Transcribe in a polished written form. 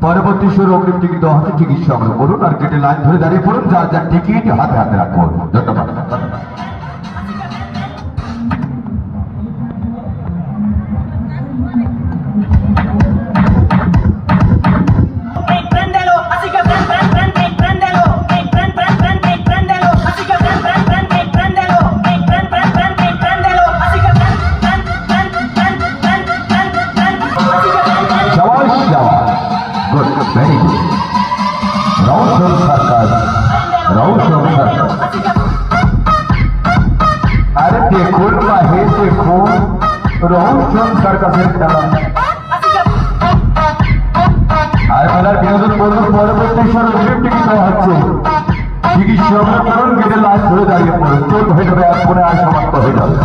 পরবর্তী শুরু অগ্রিম টিকিট দেওয়া হচ্ছে, টিকিট সংগ্রহ করুন আর গেটে লাইন ধরে দাঁড়িয়ে পড়ুন, যার যার টিকিট হাতে হাতে রাখুন। ধন্যবাদ। अरे देखून बाहेर देखून রহস্যম সার্কাসের খেলা। আর মেলার বিনোদন বলুন পরবর্তী সরঞ্জাম টিকিট দেওয়া হচ্ছে, টিকিট সংগ্রহ করুন, গেটে লাইন ধরে দাঁড়িয়ে পড়ুন, চোখ হয়ে যাবে এক কোণে আর সমাপ্ত হয়ে যাবে।